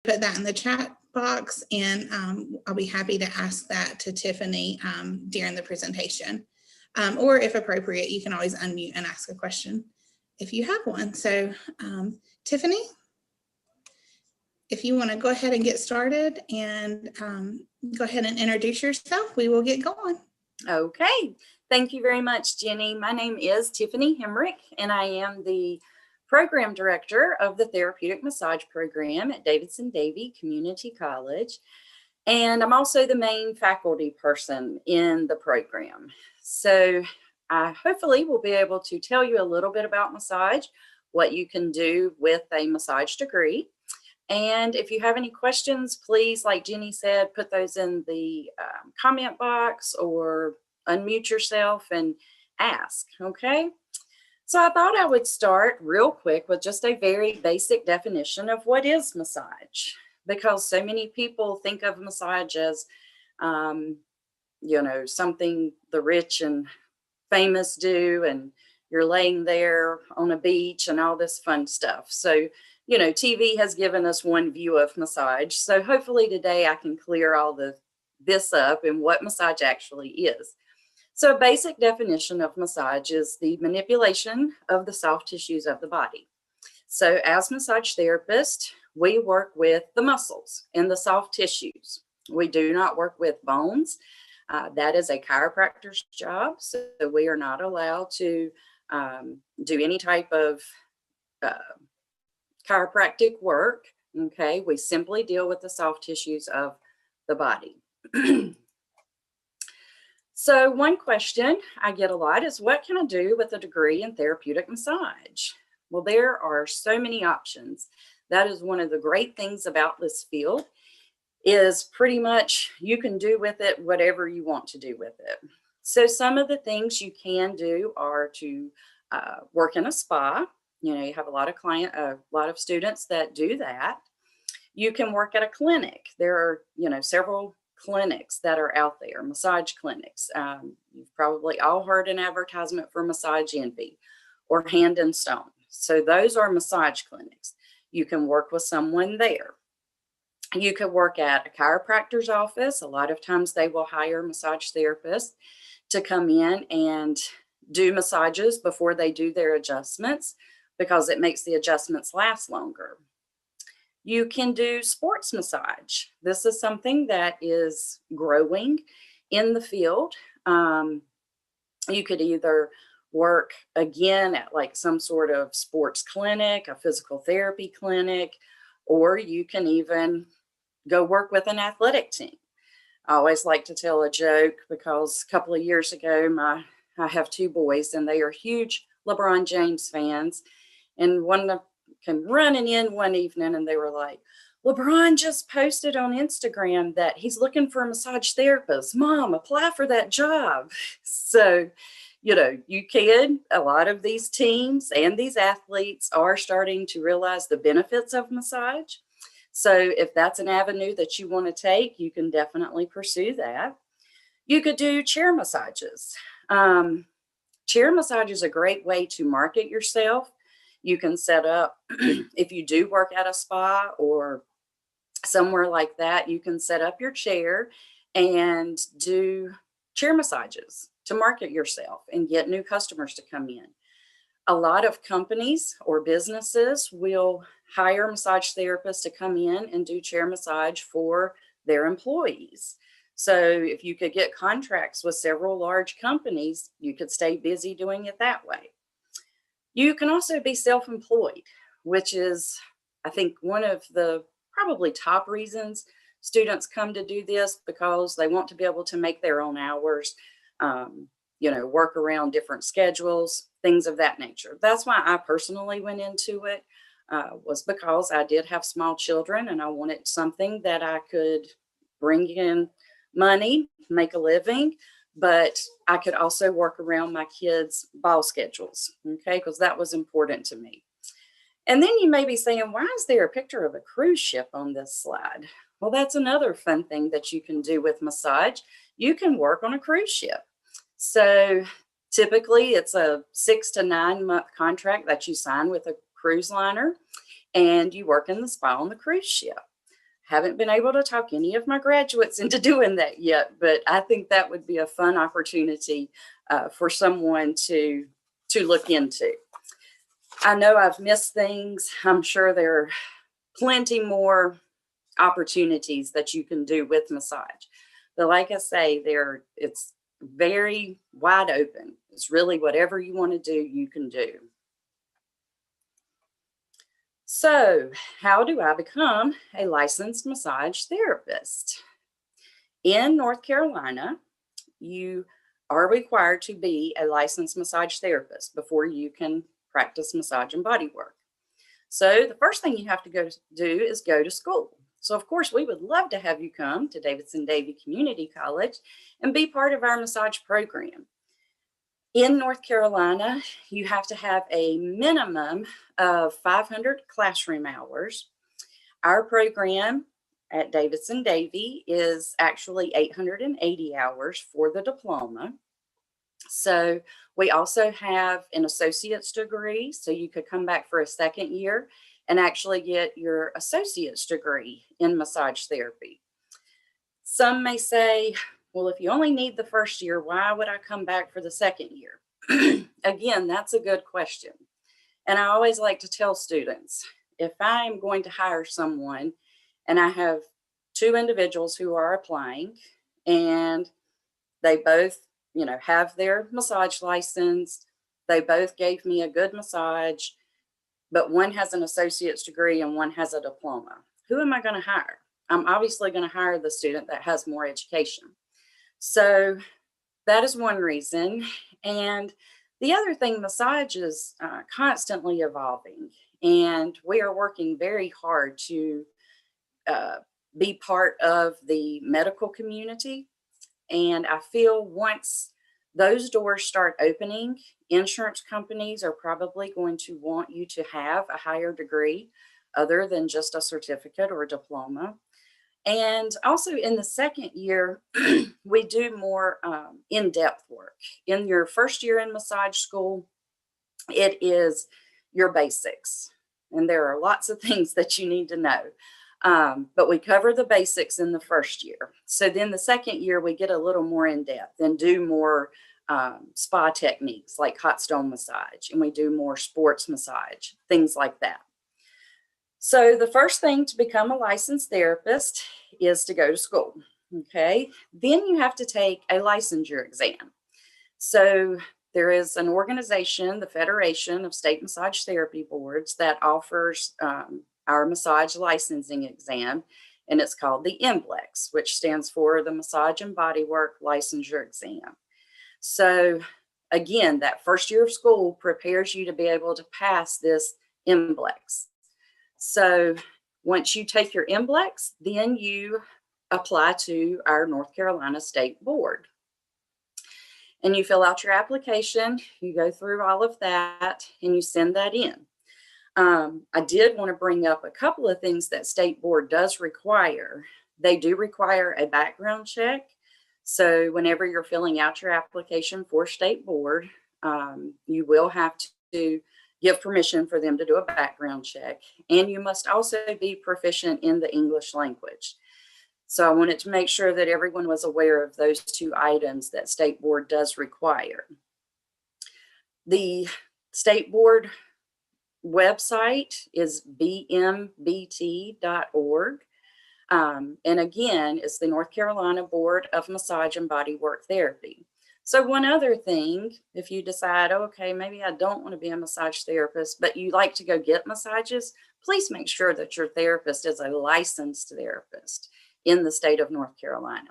put that in the chat box, and I'll be happy to ask that to Tiffany during the presentation. Or if appropriate, you can always unmute and ask a question if you have one. So Tiffany, if you want to go ahead and get started and go ahead and introduce yourself, we will get going. Okay, thank you very much, Jenny. My name is Tiffany Hemrick, and I am the Program Director of the Therapeutic Massage Program at Davidson-Davie Community College. And I'm also the main faculty person in the program. So I hopefully will be able to tell you a little bit about massage, what you can do with a massage degree. And if you have any questions, please, like Jenny said, put those in the comment box or unmute yourself and ask, okay? So I thought I would start real quick with just a very basic definition of what is massage, because so many people think of massage as, something the rich and famous do, and you're laying there on a beach and all this fun stuff. So TV has given us one view of massage. So hopefully today I can clear all this up and what massage actually is. So a basic definition of massage is the manipulation of the soft tissues of the body. So as massage therapists, we work with the muscles and the soft tissues. We do not work with bones. That is a chiropractor's job. So we are not allowed to do any type of chiropractic work. Okay, we simply deal with the soft tissues of the body. So one question I get a lot is, what can I do with a degree in therapeutic massage? Well, there are so many options. That is one of the great things about this field, is pretty much you can do with it whatever you want to do with it. So some of the things you can do are to work in a spa. You have a lot of students that do that. You can work at a clinic. There are, several clinics that are out there, massage clinics. You've probably all heard an advertisement for Massage Envy or Hand and Stone. So those are massage clinics. You can work with someone there. You could work at a chiropractor's office. A lot of times they will hire massage therapists to come in and do massages before they do their adjustments, because it makes the adjustments last longer. You can do sports massage. This is something that is growing in the field. You could either work again at like some sort of sports clinic, a physical therapy clinic, or you can even go work with an athletic team. I always like to tell a joke, because a couple of years ago, I have two boys and they are huge LeBron James fans. And one of them came running in one evening and they were like, LeBron just posted on Instagram that he's looking for a massage therapist. Mom, apply for that job. So, a lot of these teams and these athletes are starting to realize the benefits of massage. So if that's an avenue that you want to take, you can definitely pursue that. You could do chair massages. Chair massage is a great way to market yourself. You can set up, if you do work at a spa or somewhere like that, you can set up your chair and do chair massages to market yourself and get new customers to come in. A lot of companies or businesses will hire massage therapists to come in and do chair massage for their employees. So if you could get contracts with several large companies, you could stay busy doing it that way. You can also be self-employed, which is, I think, one of the probably top reasons students come to do this, because they want to be able to make their own hours, work around different schedules, things of that nature. That's why I personally went into it, was because I did have small children and I wanted something that I could bring in money, make a living, but I could also work around my kids' ball schedules, okay, because that was important to me. And then you may be saying, why is there a picture of a cruise ship on this slide? Well, that's another fun thing that you can do with massage. You can work on a cruise ship. So typically it's a 6 to 9 month contract that you sign with a cruise liner, and you work in the spa on the cruise ship. Haven't been able to talk any of my graduates into doing that yet, but I think that would be a fun opportunity for someone to look into. I know I've missed things. I'm sure there are plenty more opportunities that you can do with massage. But like I say, it's very wide open. It's really whatever you want to do, you can do. So, how do I become a licensed massage therapist? In North Carolina, you are required to be a licensed massage therapist before you can practice massage and body work. So, the first thing you have to do is go to school. So, of course, we would love to have you come to Davidson-Davie Community College and be part of our massage program. In North Carolina, you have to have a minimum of 500 classroom hours. Our program at Davidson-Davie is actually 880 hours for the diploma. So we also have an associate's degree, so you could come back for a second year and actually get your associate's degree in massage therapy. Some may say, well, if you only need the first year, why would I come back for the second year? Again, that's a good question. And I always like to tell students, if I'm going to hire someone and I have two individuals who are applying and they both, have their massage license, they both gave me a good massage, but one has an associate's degree and one has a diploma, who am I going to hire? I'm obviously going to hire the student that has more education. So that is one reason. And the other thing, massage is constantly evolving, and we are working very hard to be part of the medical community. And I feel once those doors start opening, insurance companies are probably going to want you to have a higher degree other than just a certificate or a diploma. And also in the second year, we do more in-depth work. In your first year in massage school, it is your basics. And there are lots of things that you need to know. But we cover the basics in the first year. So then the second year, we get a little more in-depth and do more spa techniques like hot stone massage. And we do more sports massage, things like that. So the first thing to become a licensed therapist is to go to school, okay? Then you have to take a licensure exam. So there is an organization, the Federation of State Massage Therapy Boards, that offers our massage licensing exam, and it's called the MBLEX, which stands for the Massage and Bodywork Licensure Exam. So again, that first year of school prepares you to be able to pass this MBLEX. So once you take your MBLEX, then you apply to our North Carolina State Board. And you fill out your application, you go through all of that, and you send that in. I did want to bring up a couple of things that State Board does require. They do require a background check. So whenever you're filling out your application for State Board, you will have to give permission for them to do a background check. And you must also be proficient in the English language. So I wanted to make sure that everyone was aware of those two items that State Board does require. The State Board website is bmbt.org. And again, it's the North Carolina Board of Massage and Bodywork Therapy. So one other thing, if you decide, oh, okay, maybe I don't want to be a massage therapist, but you like to go get massages, please make sure that your therapist is a licensed therapist in the state of North Carolina.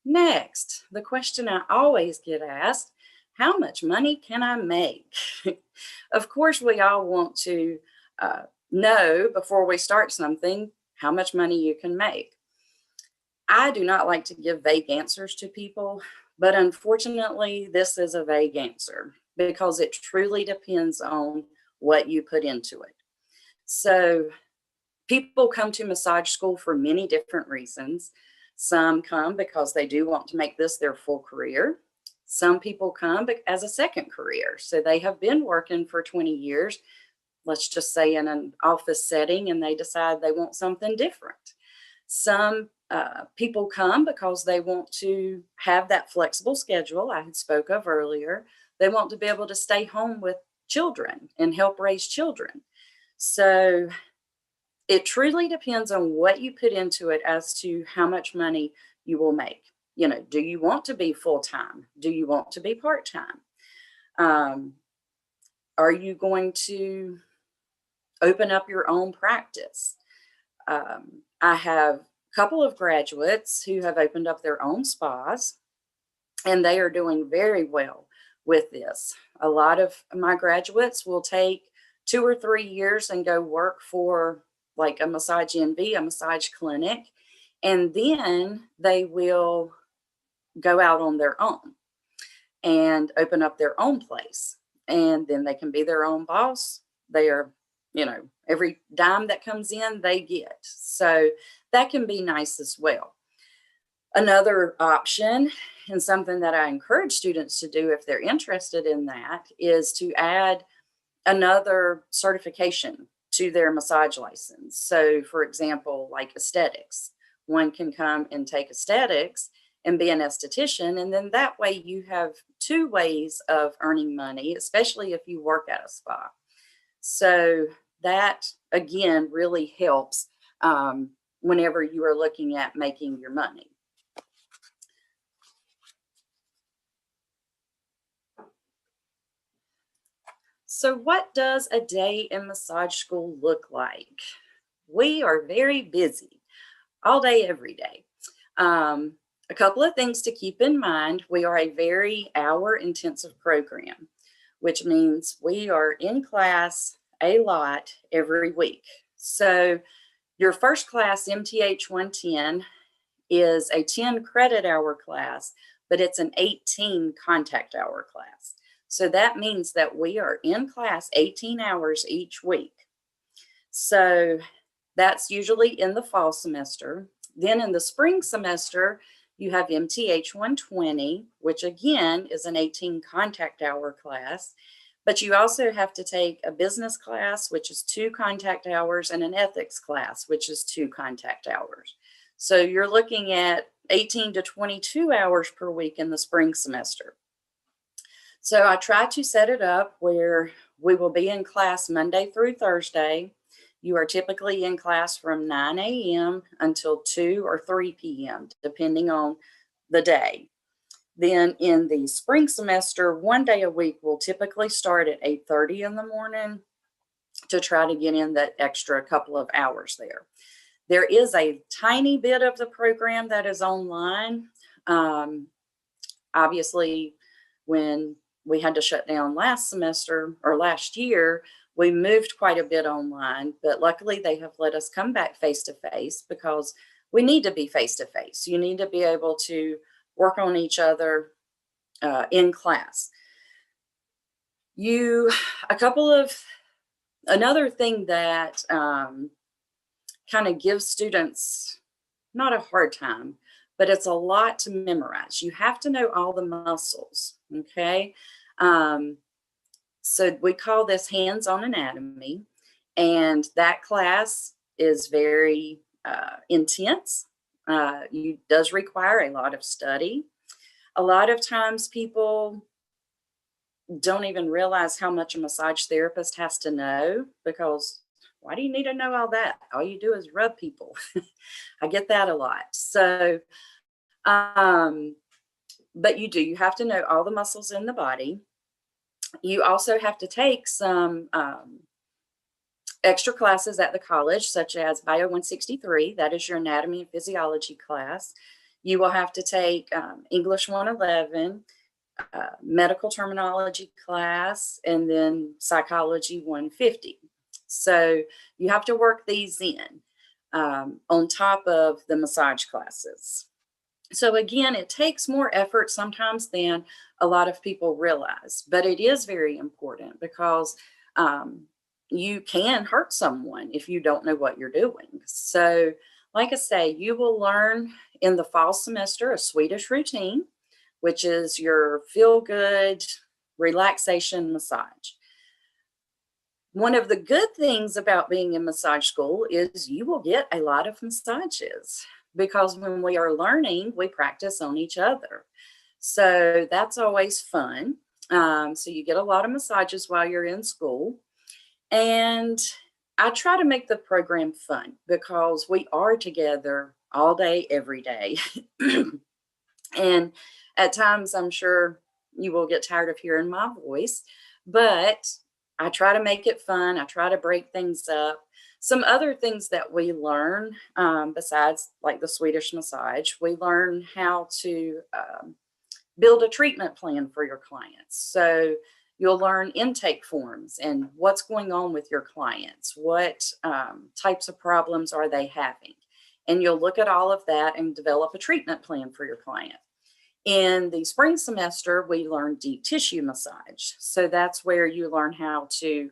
Next, the question I always get asked, how much money can I make? Of course, we all want to know before we start something how much money you can make. I do not like to give vague answers to people, but unfortunately, this is a vague answer because it truly depends on what you put into it. So people come to massage school for many different reasons. Some come because they do want to make this their full career. Some people come as a second career. So they have been working for 20 years, let's just say in an office setting, and they decide they want something different. Some people come because they want to have that flexible schedule I had spoke of earlier. They want to be able to stay home with children and help raise children. So it truly depends on what you put into it as to how much money you will make. You know, do you want to be full-time? Do you want to be part-time? Are you going to open up your own practice? I have a couple of graduates who have opened up their own spas, and they are doing very well with this. A lot of my graduates will take 2 or 3 years and go work for like a massage NV, a massage clinic, and then they will go out on their own and open up their own place. And then they can be their own boss. They are, you know, every dime that comes in, they get. So that can be nice as well. Another option, and something that I encourage students to do if they're interested in that, is to add another certification to their massage license. So for example, like aesthetics, one can come and take aesthetics and be an esthetician. And then that way you have 2 ways of earning money, especially if you work at a spa. So that again really helps whenever you are looking at making your money. So what does a day in massage school look like? We are very busy all day, every day. A couple of things to keep in mind. We are a very hour intensive program, which means we are in class a lot every week. So your first class, MTH 110, is a 10 credit hour class, but it's an 18 contact hour class. So that means that we are in class 18 hours each week. So that's usually in the fall semester. Then in the spring semester, you have MTH 120, which again is an 18 contact hour class. But you also have to take a business class, which is 2 contact hours, and an ethics class, which is 2 contact hours. So you're looking at 18 to 22 hours per week in the spring semester. So I try to set it up where we will be in class Monday through Thursday. You are typically in class from 9 a.m. until 2 or 3 p.m., depending on the day. Then in the spring semester, 1 day a week will typically start at 8:30 in the morning to try to get in that extra couple of hours there. There is a tiny bit of the program that is online. Obviously, when we had to shut down last semester or last year, we moved quite a bit online, but luckily they have let us come back face to face because we need to be face to face. You need to be able to work on each other in class. Another thing that kind of gives students not a hard time, but it's a lot to memorize. You have to know all the muscles, okay? So we call this hands-on anatomy, and that class is very intense. It does require a lot of study. A lot of times people don't even realize how much a massage therapist has to know, because why do you need to know all that? All you do is rub people. I get that a lot. So, but you have to know all the muscles in the body. You also have to take some extra classes at the college, such as Bio 163. That is your anatomy and physiology class. You will have to take English 111, medical terminology class, and then psychology 150. So you have to work these in on top of the massage classes. So again, it takes more effort sometimes than a lot of people realize, but it is very important because you can hurt someone if you don't know what you're doing. So like I say, you will learn in the fall semester a Swedish routine, which is your feel-good relaxation massage. One of the good things about being in massage school is you will get a lot of massages, because when we are learning, we practice on each other. So that's always fun. So you get a lot of massages while you're in school. And I try to make the program fun because we are together all day, every day. And at times, I'm sure you will get tired of hearing my voice, but I try to make it fun. I try to break things up. Some other things that we learn, besides like the Swedish massage, we learn how to build a treatment plan for your clients. So you'll learn intake forms and what's going on with your clients, what types of problems are they having. And you'll look at all of that and develop a treatment plan for your client. In the spring semester, we learn deep tissue massage. So that's where you learn how to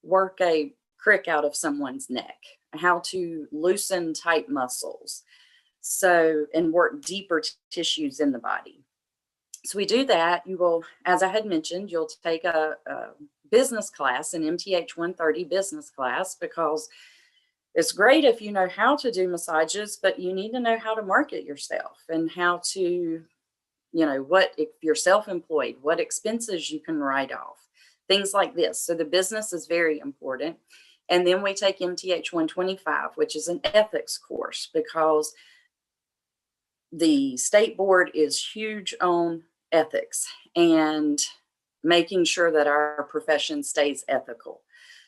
work a crick out of someone's neck, how to loosen tight muscles, so, and work deeper tissues in the body. So we do that. You will, as I had mentioned, you'll take a business class, an MTH 130 business class, because it's great if you know how to do massages, but you need to know how to market yourself and how to, what if you're self-employed, what expenses you can write off, things like this. So the business is very important. And then we take MTH 125, which is an ethics course, because the state board is huge on ethics and making sure that our profession stays ethical.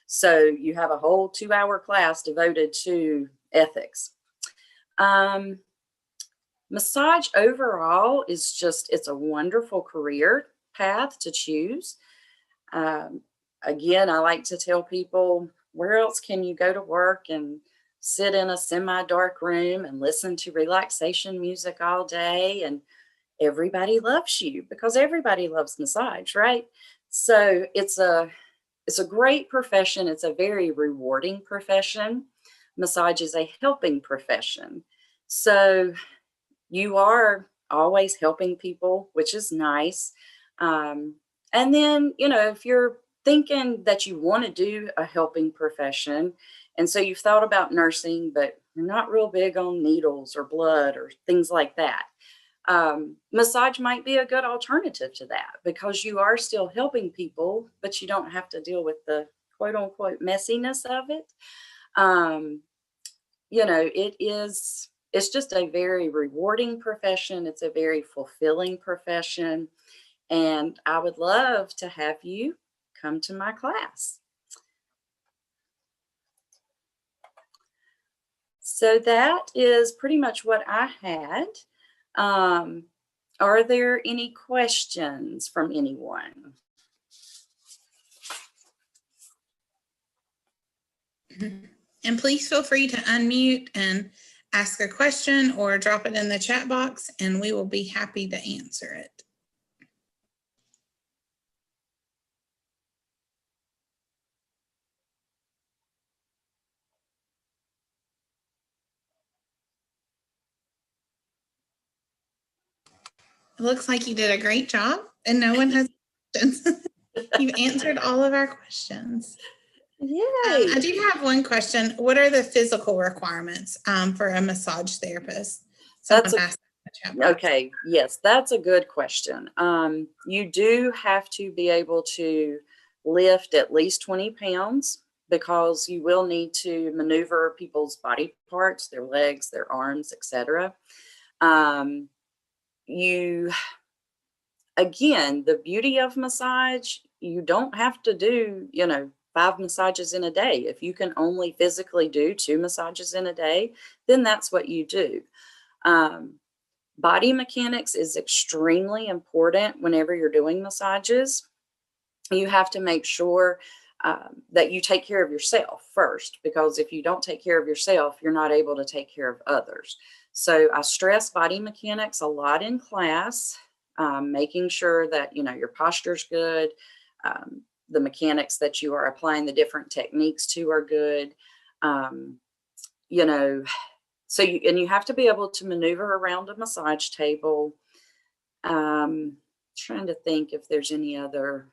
So you have a whole 2-hour class devoted to ethics. Massage overall is just, it's a wonderful career path to choose. Again, I like to tell people, where else can you go to work and sit in a semi-dark room and listen to relaxation music all day, and everybody loves you, because everybody loves massage, right? So it's a great profession. It's a very rewarding profession. Massage is a helping profession. So you are always helping people, which is nice. And then, if you're thinking that you want to do a helping profession, and so you've thought about nursing, but you're not real big on needles or blood or things like that, massage might be a good alternative to that, because you are still helping people, but you don't have to deal with the quote unquote messiness of it. It's just a very rewarding profession. It's a very fulfilling profession. And I would love to have you come to my class. So that is pretty much what I had. Are there any questions from anyone? And please feel free to unmute and ask a question or drop it in the chat box, and we will be happy to answer it. It looks like you did a great job, and no one has questions. You've answered all of our questions. Yay. I do have one question. What are the physical requirements for a massage therapist? Okay, yes, that's a good question. You do have to be able to lift at least 20 pounds, because you will need to maneuver people's body parts, their legs, their arms, etc. Again, the beauty of massage, you don't have to do, 5 massages in a day. If you can only physically do 2 massages in a day, then that's what you do. Body mechanics is extremely important whenever you're doing massages. You have to make sure that you take care of yourself first, because if you don't take care of yourself, you're not able to take care of others. So I stress body mechanics a lot in class, making sure that, your posture's good, the mechanics that you are applying the different techniques to are good. So you have to be able to maneuver around a massage table. Trying to think if there's any other.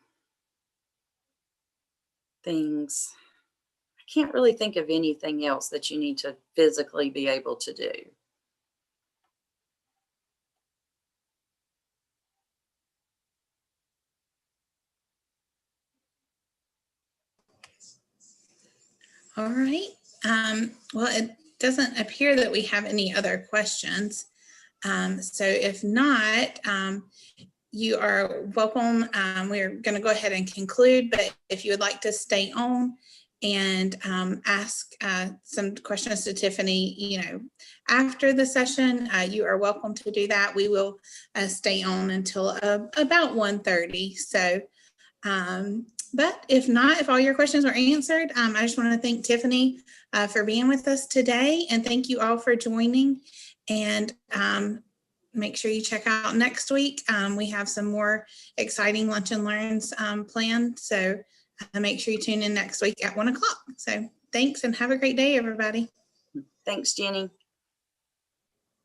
things. I can't really think of anything else that you need to physically be able to do. All right. Well, it doesn't appear that we have any other questions. So if not, you are welcome. We're going to go ahead and conclude, but if you would like to stay on and ask some questions to Tiffany, after the session, you are welcome to do that. We will stay on until about 1:30. So, but if not, if all your questions were answered, I just want to thank Tiffany for being with us today, and thank you all for joining. And make sure you check out next week. We have some more exciting lunch and learns planned. So make sure you tune in next week at 1 o'clock. So thanks and have a great day, everybody. Thanks, Jenny.